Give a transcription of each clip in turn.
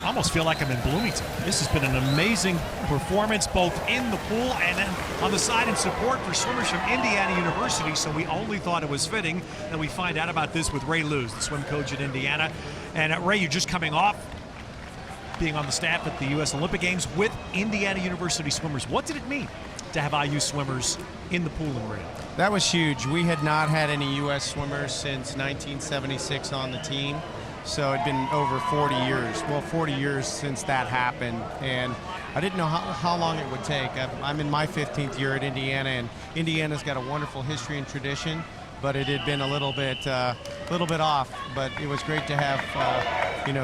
almost feel like I'm in Bloomington. This has been an amazing performance, both in the pool and then on the side in support for swimmers from Indiana University, so we only thought it was fitting that we find out about this with Ray Lewis, the swim coach at Indiana. And Ray, you're just coming off being on the staff at the U.S. Olympic Games with Indiana University swimmers. What did it mean to have IU swimmers in the pool in Rio? That was huge. We had not had any U.S. swimmers since 1976 on the team. So it'd been over 40 years. Well, 40 years since that happened. And I didn't know how long it would take. I'm in my 15th year at Indiana, and Indiana's got a wonderful history and tradition, but it had been a little bit off. But it was great to have,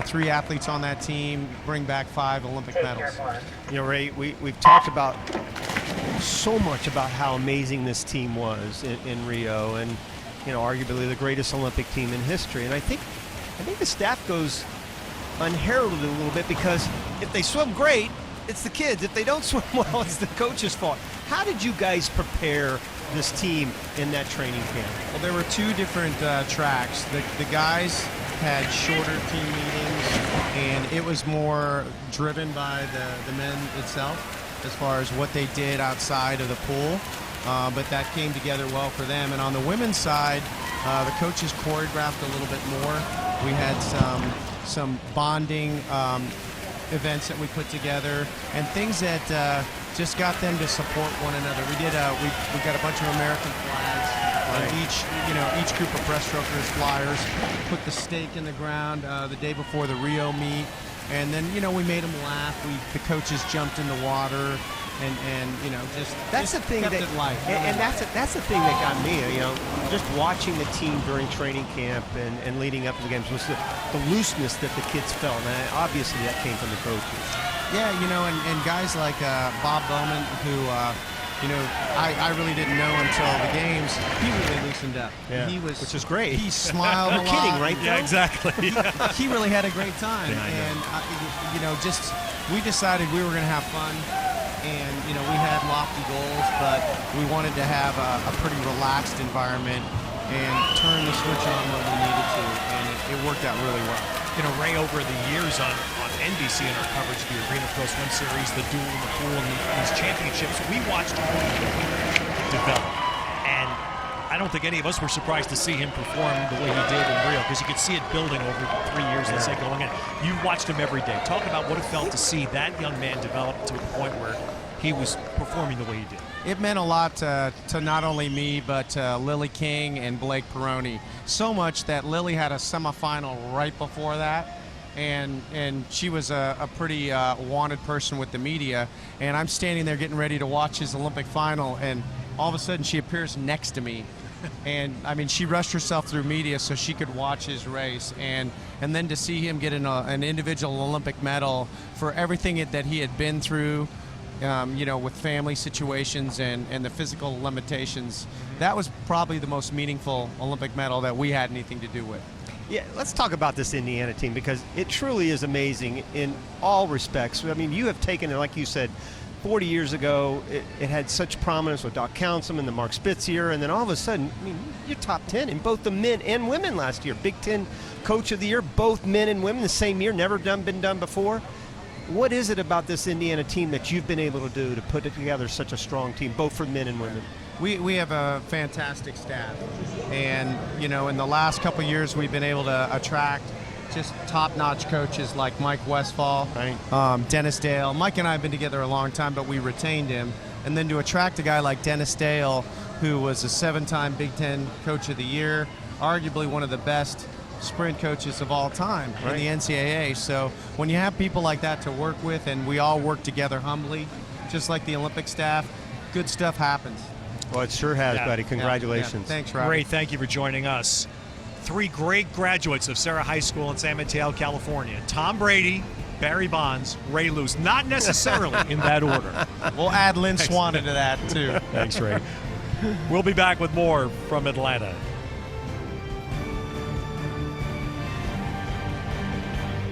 3 athletes on that team, bring back 5 Olympic medals. You know, Ray, we've talked about so much about how amazing this team was in Rio, and arguably the greatest Olympic team in history. And I think the staff goes unheralded a little bit, because if they swim great, it's the kids. If they don't swim well, it's the coach's fault. How did you guys prepare this team in that training camp? Well, there were 2 different tracks. The guys had shorter team meetings, and it was more driven by the men itself as far as what they did outside of the pool. But that came together well for them. And on the women's side, the coaches choreographed a little bit more. We had some bonding events that we put together, and things that just got them to support one another. We got a bunch of American flags. And each group of breaststrokers, flyers, put the stake in the ground the day before the Rio meet, and then we made them laugh. The coaches jumped in the water, and that's the thing kept that it light. And that's the thing that got me. Just watching the team during training camp and leading up to the games was the looseness that the kids felt, and obviously that came from the coaches. Yeah, and guys like Bob Bowman, who I really didn't know until the games. He really loosened up. Yeah. Which is great. He smiled a lot. Kidding, right? Yeah, exactly. He really had a great time, and we decided we were going to have fun, and we had lofty goals, but we wanted to have a pretty relaxed environment and turn the switch on when we needed to, and it worked out really well. Ray, over the years on NBC in our coverage of the Arena Pro Swim Series, the duel in the pool, and these championships, we watched him develop. And I don't think any of us were surprised to see him perform the way he did in Rio, because you could see it building over the 3 years, let's say, going in. You watched him every day. Talk about what it felt to see that young man develop to the point where he was performing the way he did. It meant a lot to not only me, but Lily King and Blake Peroni. So much that Lily had a semifinal right before that, and she was a pretty wanted person with the media. And I'm standing there getting ready to watch his Olympic final, and all of a sudden she appears next to me. And she rushed herself through media so she could watch his race, and then to see him get an individual Olympic medal for everything that he had been through, with family situations and the physical limitations. That was probably the most meaningful Olympic medal that we had anything to do with. Yeah, let's talk about this Indiana team, because it truly is amazing in all respects. You have taken it, like you said, 40 years ago, it had such prominence with Doc Councilman, the Mark Spitz year, and then all of a sudden, you're top 10 in both the men and women last year. Big Ten Coach of the Year, both men and women the same year, never been done before. What is it about this Indiana team that you've been able to do to put together such a strong team, both for men and women? We have a fantastic staff, and in the last couple of years we've been able to attract just top-notch coaches like Mike Westfall, right. Dennis Dale. Mike and I have been together a long time, but we retained him. And then to attract a guy like Dennis Dale, who was a 7-time Big Ten Coach of the Year, arguably one of the best sprint coaches of all time in the NCAA. So when you have people like that to work with, and we all work together humbly, just like the Olympic staff, good stuff happens. Well, it sure has, buddy. Congratulations. Yeah. Thanks, Rob. Ray, thank you for joining us. 3 great graduates of Sarah High School in San Mateo, California. Tom Brady, Barry Bonds, Ray Lewis. Not necessarily in that order. We'll add Lynn Swann to that, too. Thanks, Ray. We'll be back with more from Atlanta.